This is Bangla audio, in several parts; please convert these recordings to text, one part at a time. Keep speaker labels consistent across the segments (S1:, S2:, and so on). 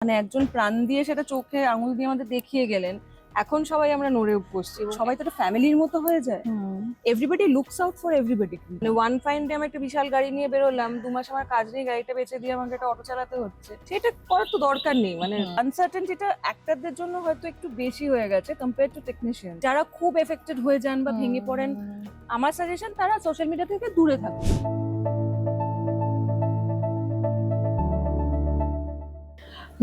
S1: মানে একজন প্রাণ দিয়ে সেটা চোখে আঙুল দিয়ে আমাদের দেখিয়ে গেলেন, এখন সবাই আমরা নড়ে বসছি, সবাই তো একটা ফ্যামিলির মতো হয়ে যায়। Everybody looks out for everybody. মানে ওয়ান ফাইন ডে আমি একটা বিশাল গাড়ি নিয়ে বেরোলাম, 2 মাস আমার কাজ নেই, গাড়িটা বেচে দিয়ে আমাকে একটা অটো চালাতে হচ্ছে, সেটা করার তো দরকার নেই। মানে আনসার্টেনটিটা অ্যাক্টরদের জন্য হয়তো একটু বেশি হয়ে গেছে কম্পেয়ার টু টেকনিশিয়ান। যারা খুব এফেক্টেড হয়ে যান বা ভেঙে পড়েন, আমার সাজেশন তারা সোশ্যাল মিডিয়া থেকে দূরে থাকুন।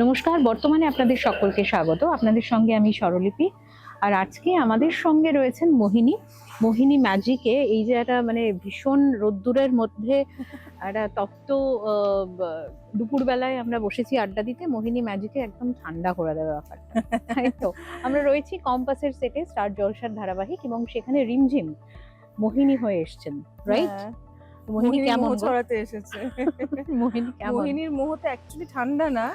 S2: নমস্কার, বর্তমানে আপনাদের সকলকে স্বাগত। আপনাদের সঙ্গে আমি স্বরলিপি। আর আজকে আমাদের সঙ্গে রয়েছেন মোহিনী ম্যাজিকে। এই যে একটা মানে ভীষণ রোদ্দুরের মধ্যে একটা তপ্ত দুপুরবেলায় আমরা বসেছি আড্ডা দিতে, মোহিনী ম্যাজিকে একদম ঠান্ডা করে দেবে ব্যাপারটা, তাই তো? আমরা রয়েছি কম্পাসের সেটে, স্টার জলসার ধারাবাহিক, এবং সেখানে রিমঝিম মোহিনী হয়ে এসছেন, রাইট? মোহিনী কেমন
S1: ছড়াতে এসেছে?
S2: মোহিনী কেমন?
S1: মোহিনীর মোহতে অ্যাকচুয়ালি ঠান্ডা না,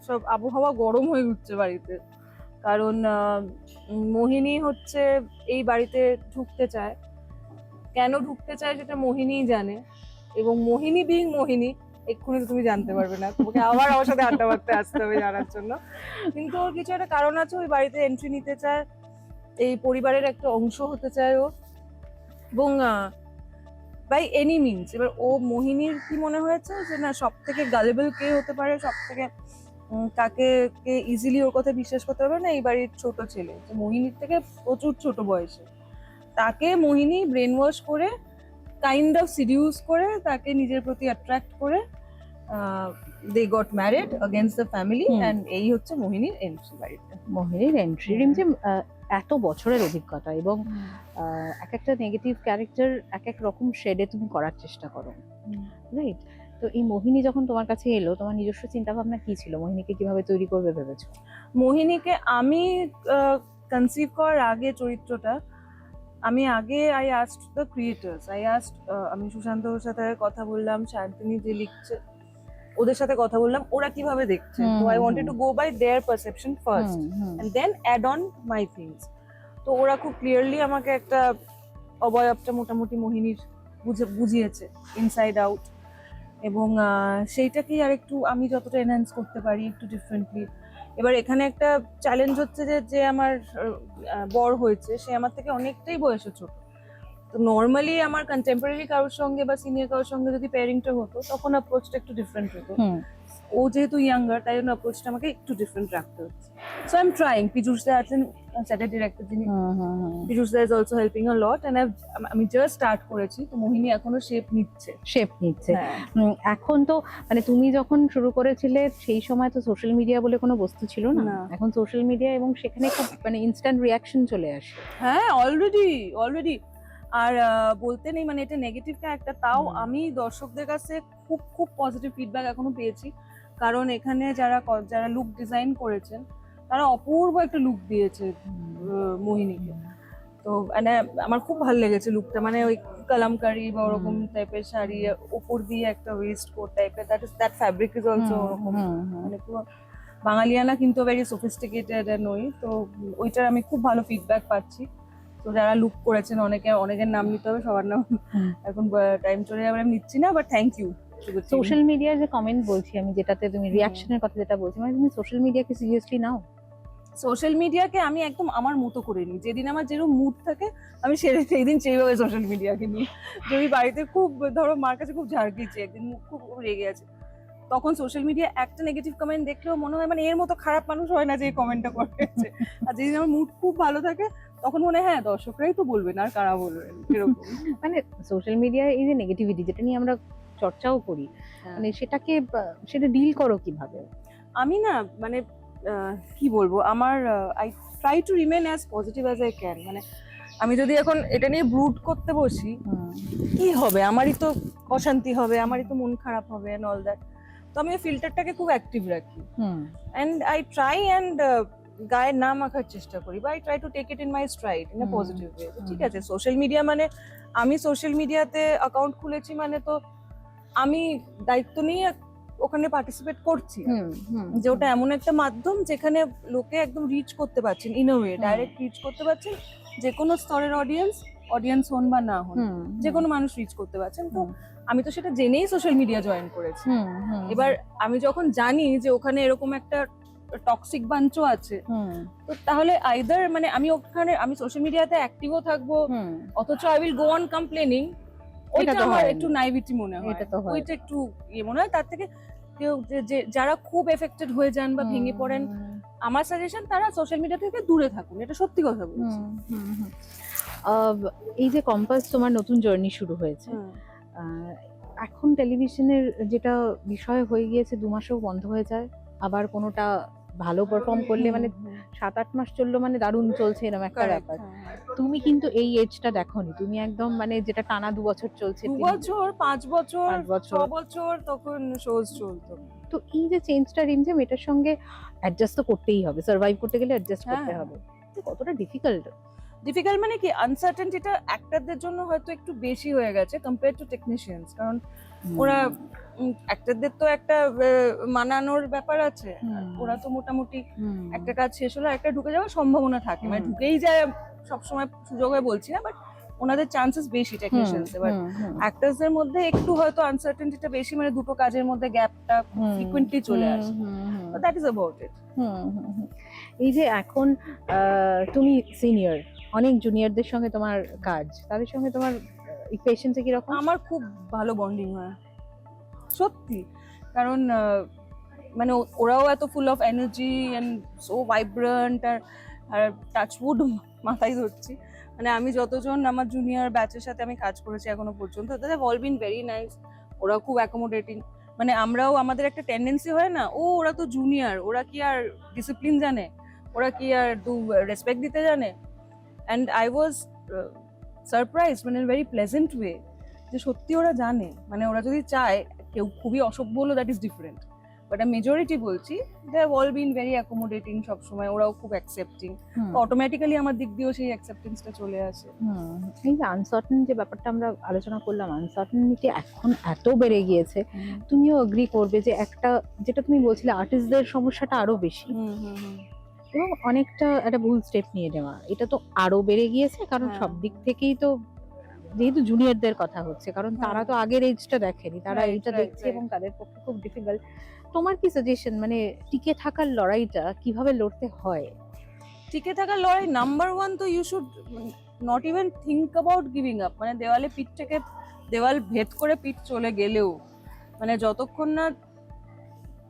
S1: সব আবহাওয়া গরম হয়ে উঠছে বাড়িতে। কারণ মোহিনী হচ্ছে এই বাড়িতে ঢুকতে চায়। কেন ঢুকতে চায় সেটা মোহিনীই জানে, এবং মোহিনী বিং মোহিনী এক্ষুনি তো তুমি জানতে পারবে না, তোমাকে আবার আমার সাথে আড্ডা মারতে আসতে হবে জানার জন্য। কিন্তু ওর কিছু একটা কারণ আছে, ওই বাড়িতে এন্ট্রি নিতে চায়, এই পরিবারের একটা অংশ হতে চায় ও, এবং বাই এনি মিনস। এবার ও মোহিনীর কি মনে হয়েছে যে না, সব থেকে গালেবল কে হতে পারে, সব থেকে তাকে কে ইজিলি ওর কথা বিশ্বাস করতে পারবে না, এই বাড়ির ছোট ছেলে, যে মোহিনীর থেকে প্রচুর ছোট বয়সে। তাকে মোহিনী ব্রেন ওয়াশ করে, কাইন্ড অফ সিডিউস করে, তাকে নিজের প্রতি অ্যাট্রাক্ট করে they got married against the family, and এই হচ্ছে মোহিনীর এন্ট্রি বাড়িতে।
S2: মোহিনীর এন্ট্রি। রিমঝিম এত বছরের অভিজ্ঞতা, এবং এক একটা নেগেটিভ ক্যারেক্টার এক এক রকম শেডে তুমি করার চেষ্টা করো, রাইট? তো এই মোহিনী যখন তোমার কাছে এলো, তোমার নিজস্ব চিন্তা ভাবনা কি ছিল? মোহিনীকে কিভাবে তৈরি করবে ভেবেছো?
S1: মোহিনীকে আমি কনসিভ করার আগে, চরিত্রটা আমি আগে আই আস্কড দ্য ক্রিয়েটার্স, আমি সুশান্ত ওর সাথে কথা বললাম, শান্তিনী যে লিখছে ওদের সাথে কথা বললাম, ওরা কিভাবে দেখছে। তো I wanted to go by their perception first and then add on my things. তো ওরা খুব ক্লিয়ারলি আমাকে একটা অবয়বটা মোটামুটি মোহিনীর বুঝিয়েছে ইনসাইড আউট, এবং সেইটাকেই আর একটু আমি যতটা এনহ্যান্স করতে পারি একটু ডিফারেন্টলি। এবার এখানে একটা চ্যালেঞ্জ হচ্ছে যে আমার বর হয়েছে, সে আমার থেকে অনেকটাই বয়সে ছোট। তো নর্মালি আমার কন্টেম্পোরারি কারোর সঙ্গে বা সিনিয়র কারোর সঙ্গে যদি পেয়ারিংটা হতো, তখন অ্যাপ্রোচটা একটু ডিফারেন্ট হতো। ও যেহেতু ইয়াঙ্গার, তাই জন্য অ্যাপ্রোচটা আমাকে একটু ডিফারেন্ট রাখতে হচ্ছে। So I am trying. Piyush da আছেন সেটের ডিরেক্টর, যিনি, Piyush da is also helping a lot, and আমি জাস্ট স্টার্ট করেছি। তো মোহিনী এখনো শেপ নিচ্ছে।
S2: এখন তো মানে তুমি যখন শুরু করেছিলে সেই সময় তো সোশ্যাল মিডিয়া বলে কোনো বস্তু ছিল না। এখন সোশ্যাল মিডিয়া, এবং সেখানে খুব মানে ইনস্ট্যান্ট রিয়াকশন চলে আসে।
S1: হ্যাঁ, অলরেডি। আর বলতে নেই মানে এটা নেগেটিভ একটা, তাও আমি দর্শকদের কাছে খুব খুব পজিটিভ ফিডব্যাক এখনো পেয়েছি। কারণ এখানে যারা লুক ডিজাইন করেছেন, তারা অপূর্ব একটা লুক দিয়েছে মোহিনীকে। তো মানে আমার খুব ভালো লেগেছে লুকটা, মানে ওই কালামকারি বা ওরকম টাইপের শাড়ি, উপর দিয়ে একটা ওয়েস্ট কোট টাইপের, দ্যাট ফ্যাব্রিক ইজ অলসো ওরকম, মানে পুরো বাঙালিয়ানা কিন্তু ভেরি সোফিস্টিকেটেড নই। তো ওইটার আমি খুব ভালো ফিডব্যাক পাচ্ছি। তো যারা লুক করেছেন, অনেকের নাম নিতে হবে, সবার নাম এখন টাইম চলে যাবে, আমি নিচ্ছি না, বাট থ্যাংক ইউ।
S2: সোশ্যাল মিডিয়ার যে কমেন্ট বলছি আমি, যেটাতে তুমি রিয়াকশনের কথা যেটা বলছি, মানে তুমি সোশ্যাল মিডিয়াকে সিরিয়াসলি নাও?
S1: সোশ্যাল মিডিয়াকে আমি একদম আমার মতো করে নিই। যেদিন আমার যেরকম মুড থাকে, আমি সেই দিন সেইভাবে সোশ্যাল মিডিয়াকে নিই। যদি বাড়িতে খুব, ধরো মার কাছে খুব ঝাড়কিছে, একদিন মুখ খুব রেগে আছে, তখন সোশ্যাল মিডিয়া একটা নেগেটিভ কমেন্ট দেখলেও মনে হয় মানে এর মতো খারাপ মানুষ হয় না যে এই কমেন্টটা করেছে। আর যেদিন আমার মুড খুব ভালো থাকে, তখন মনে হয় হ্যাঁ, দর্শকরাই তো বলবেন, আর কারা বলবেন, এরকম।
S2: মানে সোশ্যাল মিডিয়ায় এই যে নেগেটিভিটি, যেটা নিয়ে আমরা চর্চাও করি, মানে সেটা ডিল করো কিভাবে?
S1: আমি না মানে কি বলবো, আমার I try to remain as positive as I can. মানে আমি যদি এখন এটা নিয়ে ব্রুড করতে বসি, কি হবে, আমারই তো অশান্তি হবে, আমারই তো মন খারাপ হবে এন্ড অল দ্যাট। তো আমি ফিল্টারটাকে খুব অ্যাক্টিভ রাখি, এন্ড আই ট্রাই অ্যান্ড গায়ে না মাখার চেষ্টা করি, বা I try to take it in my stride in a positive way. ঠিক আছে, সোশ্যাল মিডিয়া মানে আমি সোশ্যাল মিডিয়াতে অ্যাকাউন্ট খুলেছি মানে তো আমি দায়িত্ব নিয়ে ওখানে পার্টিসিপেট করছি, যে ওটা এমন একটা মাধ্যম যেখানে লোকে একদম রিচ করতে পারছেন, in a way direct reach করতে পারছেন, যে কোনো স্তরের অডিয়েন্স হন বা না হন, যে কোনো মানুষ রিচ করতে পারছেন। তো আমি তো সেটা জেনেই সোশ্যাল মিডিয়া জয়েন করেছি। এবার আমি যখন জানি যে ওখানে এরকম একটা টক্সিক বাঞ্চও আছে, তো তাহলে আইদার মানে আমি সোশ্যাল মিডিয়াতে অ্যাক্টিভও থাকবো অথচ I will go on complaining, ওইটা
S2: তো
S1: আমার
S2: হয়
S1: একটু নাইভিটি মনে হয়,
S2: এটা তো হয়।
S1: ওইটা একটু মনে হয়। তার থেকে কেউ যারা খুব এফেক্টেড হয়ে যান বা ভেঙে পড়েন, আমার সাজেশন তারা সোশ্যাল মিডিয়া থেকে দূরে থাকুন, এটা সত্যি কথা বলছি।
S2: এই যে কম্পাস তোমার নতুন জার্নি শুরু হয়েছে, এখন টেলিভিশনের যেটা বিষয় হয়ে গিয়েছে 2 মাসেও বন্ধ হয়ে যায়, আবার কোনোটা ভালো পারফর্ম করলে মানে 7-8 মাস চললো মানে দারুণ চলছে এরকম একটা ব্যাপার। তুমি কিন্তু এই এজটা দেখোনি, তুমি একদম মানে যেটা টানা 2 বছর চলছে,
S1: 2 বছর 5 বছর
S2: 5 বছর
S1: 6 বছর তখন শোজ চলতো।
S2: তো এই যে চেঞ্জটা রিমঝিম, এটার সঙ্গে অ্যাডজাস্ট তো করতেই হবে, সার্ভাইভ করতে গেলে অ্যাডজাস্ট করতে হবে, তো কতটা ডিফিকাল্ট
S1: মানে কি আনসার্টেনটিটা অ্যাক্টরদের জন্য হয়তো একটু বেশি হয়ে গেছে কম্পেয়ার টু টেকনিশিয়ানস, কারণ ওরা অ্যাক্টরদের তো একটা মানানোর ব্যাপার আছে, ওরা তো মোটামুটি একটা কাজ শেষ হলো একটা ঢুকে যাওয়ার সম্ভাবনা থাকে, মানে ঢুকেই যায় সবসময় সুযোগ হয় বলছি না, বাট ওনাদের চান্সেস বেশি টেকনিশিয়ানস। এবার অ্যাক্টরসদের মধ্যে একটু হয়তো আনসার্টেনটিটা বেশি, মানে দুটো কাজের মধ্যে গ্যাপটা ফ্রিকোয়েন্টলি চলে আসে, দ্যাট ইজ অ্যাবাউট ইট।
S2: এই যে এখন তুমি সিনিয়র, অনেক জুনিয়রদের সঙ্গে তোমার কাজ, তাদের সঙ্গে তোমার ইকুয়েশনটা কি রকম?
S1: আমার খুব ভালো বন্ডিং হয় সত্যি, কারণ মানে ওরাও এত full of energy and so vibrant, আর টাচউড মাথায় ধরছি, মানে আমি যতজন আমার জুনিয়র ব্যাচের সাথে আমি কাজ করেছি এখনো পর্যন্ত, they have all been very nice, ওরাও খুব অ্যাকোমোডেটিং, মানে আমরাও আমাদের একটা টেন্ডেন্সি হয় না, ওরা তো জুনিয়র, ওরা কি আর ডিসিপ্লিন জানে, ওরা কি আর রেসপেক্ট দিতে জানে, অ্যান্ড আই ওয়াজ সারপ্রাইজ মানে ভেরি প্লেজেন্ট ওয়ে, যে সত্যি ওরা জানে, মানে ওরা যদি চায়, কেউ খুবই অসভ্য হলো that is different, but majority বলছি they have all been very accommodating, সবসময় ওরাও খুব অ্যাকসেপ্টিং, অটোমেটিক্যালি আমার দিক দিয়েও সেই অ্যাকসেপ্টেন্সটা চলে আসে।
S2: এই যে আনসার্টেন যে ব্যাপারটা আমরা আলোচনা করলাম, আনসার্টেনিটি এখন এত বেড়ে গিয়েছে, তুমিও এগ্রি করবে যে একটা যেটা তুমি বলছিলে আর্টিস্টদের সমস্যাটা আরো বেশি, এবং অনেকটা একটা ভুল স্টেপ নিয়ে নেওয়া, এটা তো আরো বেড়ে গিয়েছে, কারণ সব দিক থেকেই তো, যেহেতু জুনিয়রদের কথা হচ্ছে, কারণ তারা তো আগের এজটা দেখেনি, তারা এইটা দেখছে এবং তাদের পক্ষে খুব ডিফিকাল্ট। তোমার কি সাজেশন, মানে টিকে থাকার লড়াইটা কিভাবে লড়তে হয়?
S1: টিকে থাকার লড়াই নাম্বার 1 তো you should not even think about giving up, মানে দেওয়ালে পিঠ থেকে দেওয়াল ভেদ করে পিঠ চলে গেলেও, মানে যতক্ষণ না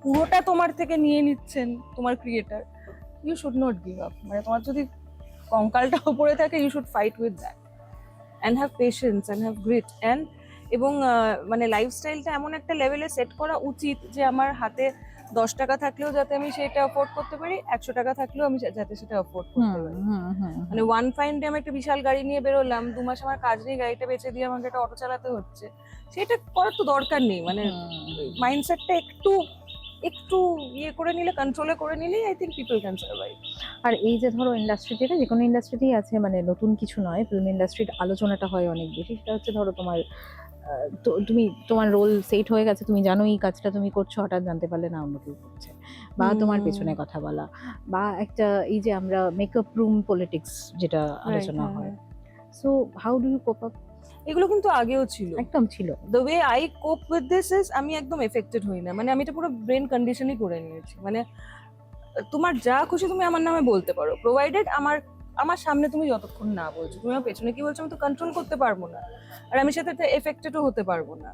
S1: পুরোটা তোমার থেকে নিয়ে নিচ্ছেন তোমার creator, you should not give up, মানে তোমার যদি কঙ্কালটা উপরে থাকে you should fight with that and have patience and have grit, এবং মানে লাইফস্টাইলটা এমন একটা লেভেলে সেট করা উচিত যে আমার হাতে 10 টাকা থাকলেও যাতে আমি সেটা অ্যাফোর্ড করতে পারি, 100 টাকা থাকলেও আমি যাতে সেটা অ্যাফোর্ড করতে পারি, মানে ওয়ান ফাইন ডে আমি একটা বিশাল গাড়ি নিয়ে বেরোলাম, 2 মাস আমার কাজ নেই, গাড়িটা বেচে দিয়ে আমাকে একটা অটো চালাতে হচ্ছে, সেটা করার তো দরকার নেই, মানে মাইন্ডসেটটা একটু ইয়ে করে নিলে, কন্ট্রোলে করে নিলেই I think people can survive.
S2: আর এই যে ধরো ইন্ডাস্ট্রিটা যে কোনো ইন্ডাস্ট্রিতেই আছে, মানে নতুন কিছু নয়, ফিল্ম ইন্ডাস্ট্রির আলোচনাটা হয় অনেক বেশি, সেটা হচ্ছে ধরো তোমার তোমার রোল সেট হয়ে গেছে, তুমি জানো এই কাজটা তুমি করছো, হঠাৎ জানতে পারলে না অন্য কেউ করছে, বা তোমার পেছনে কথা বলা, বা একটা এই যে আমরা মেকআপ রুম পলিটিক্স যেটা আলোচনা হয়, so how do you cope up?
S1: এগুলো কিন্তু আগেও ছিল,
S2: একদম ছিল।
S1: The way I cope with this is আমি একদম এফেক্টেড হই না, মানে আমি এটা পুরো ব্রেন কন্ডিশনই করে নিয়েছি, মানে তোমার যা খুশি তুমি আমার নামে বলতে পারো, প্রোভাইডেড আমার সামনে তুমি যতক্ষণ না বলছো, তুমি আমার পেছনে কি বলছো আমি তো কন্ট্রোল করতে পারবো না, আর আমি সাথে এফেক্টেডও হতে পারবো না,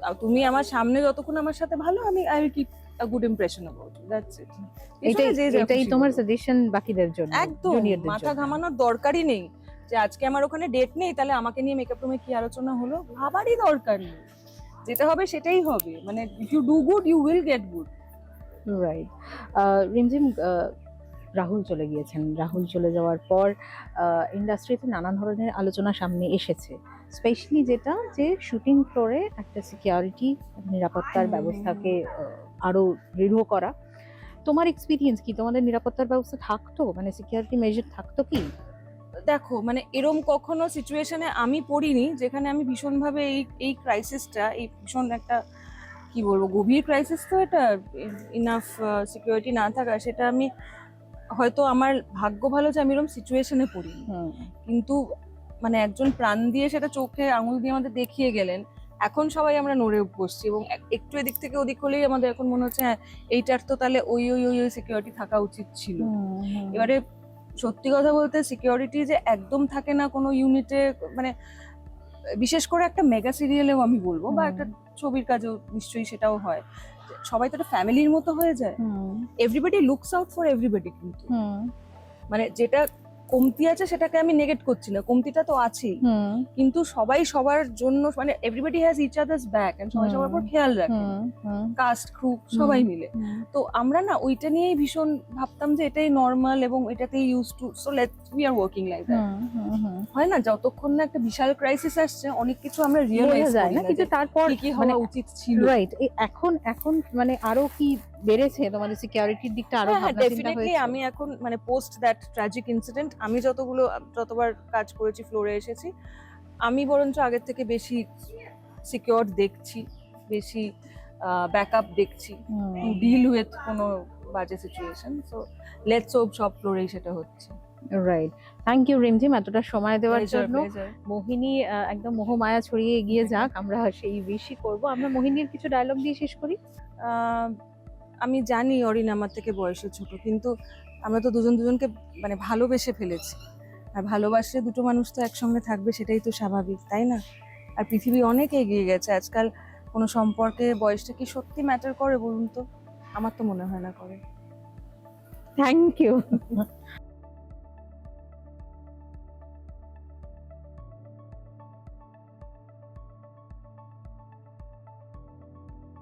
S1: আর তুমি আমার সামনে যতক্ষণ আমার সাথে ভালো, আমি I will keep a good impression about you, that's it.
S2: এটাই তোমার সাজেশন বাকিদের জন্য,
S1: একদম মাথা ঘামানোর দরকারই নেই যে আজকে আমার ওখানে ডেট নেই, তাহলে আমাকে নিয়ে মেকআপ রুমে কি আলোচনা হলো, ভাবারই দরকার নেই, যেটা হবে সেটাই হবে, মানে if you do good you will get good.
S2: Right. Rimjhim, Rahul চলে গিয়েছেন, রাহুল চলে যাওয়ার পর ইন্ডাস্ট্রিতে নানা ধরনের আলোচনা সামনে এসেছে, স্পেশালি যেটা যে শুটিং ফ্লোরে একটা সিকিউরিটি নিরাপত্তার ব্যবস্থাকে আরো দৃঢ় করা। তোমার এক্সপিরিয়েন্স কি, তোমাদের নিরাপত্তার ব্যবস্থা থাকতো, মানে সিকিউরিটি মেজার থাকতো কি?
S1: দেখো, মানে এরম কখনো সিচুয়েশনে আমি পড়িনি যেখানে আমি ভীষণভাবে এই ক্রাইসিসটা, এই ভীষণ একটা কি বলবো গভীর ক্রাইসিস, তো এটা ইনাফ সিকিউরিটি না থাকা, সেটা আমি হয়তো আমার ভাগ্য ভালো যে আমি এরকম সিচুয়েশনে পড়িনি, কিন্তু মানে একজন প্রাণ দিয়ে সেটা চোখে আঙুল দিয়ে আমাদের দেখিয়ে গেলেন, এখন সবাই আমরা নড়ে বসছি এবং একটু এদিক থেকে ওদিক হলেই আমাদের এখন মনে হচ্ছে হ্যাঁ এইটার তো তাহলে ওই ওই ওই সিকিউরিটি থাকা উচিত ছিল। এবারে সত্যি কথা বলতে সিকিউরিটি যে একদম থাকে না কোনো ইউনিটে, মানে বিশেষ করে একটা মেগা সিরিয়ালেও আমি বলবো, বা একটা ছবির কাজেও নিশ্চয়ই সেটাও হয়, সবাই তো একটা ফ্যামিলির মতো হয়ে যায়। Everybody looks out for everybody, কিন্তু মানে যেটা কমতি আছে সেটাকে আমি নেগেট করছি না, কমতিটা তো আছেই, কিন্তু সবাই সবার জন্য মানে everybody has each others back এন্ড সবাই সবার উপর খেয়াল রাখে, কাস্ট ক্রু সবাই মিলে। তো আমরা না ওইটা নিয়েই ভীষণ ভাবতাম যে এটাই নর্মাল এবং এটাতেই use to, so let's we are working like that. হয় না, যতক্ষণ না একটা বিশাল ক্রাইসিস আসছে অনেক কিছু আমরা রিয়েলাইজ
S2: যায়
S1: করি
S2: না,
S1: না
S2: কিন্তু
S1: যে
S2: তারপর
S1: কি কি হওয়া উচিত ছিল।
S2: রাইট, এখন মানে আরো কি বেড়েছে তোমাদের সিকিউরিটির দিকটা আরো
S1: হ্যাঁ
S2: ভাবনা চিন্তা
S1: ডেফিনেটলি।
S2: হয়েছে?
S1: আমি এখন মানে পোস্ট দ্যাট ট্র্যাজিক ইনসিডেন্ট আমি যতবার কাজ করেছি, ফ্লোরে এসেছি, আমি বরঞ্চ আগের থেকে বেশি সিকিউর দেখছি, বেশি ব্যাকআপ দেখছি টু ডিল উইথ কোনো বাজে সিচুয়েশন। সো লেটস হোপ সব ফ্লোরেই সেটা হচ্ছে।
S2: রাইট, থ্যাংক ইউ রিমঝিম এতটা সময় দেওয়ার
S1: Pleasure,
S2: জন্য।
S1: pleasure.
S2: মোহিনী একদম মোহমায়া ছড়িয়ে এগিয়ে যাক, আমরা সেই বেশি করব। আমরা মোহিনীর কিছু ডায়লগ দিয়ে শেষ করি।
S1: আমি জানি অরিন আমার থেকে বয়সে ছোট, কিন্তু আমরা তো দুজন দুজনকে মানে ভালোবেসে ফেলেছি, আর ভালোবাসলে দুটো মানুষ তো একসঙ্গে থাকবে, সেটাই তো স্বাভাবিক, তাই না? আর পৃথিবী অনেক এগিয়ে গেছে আজকাল, কোনো সম্পর্কে বয়সটা কি সত্যি ম্যাটার করে বলুন তো? আমার তো মনে হয় না করে।
S2: Thank you.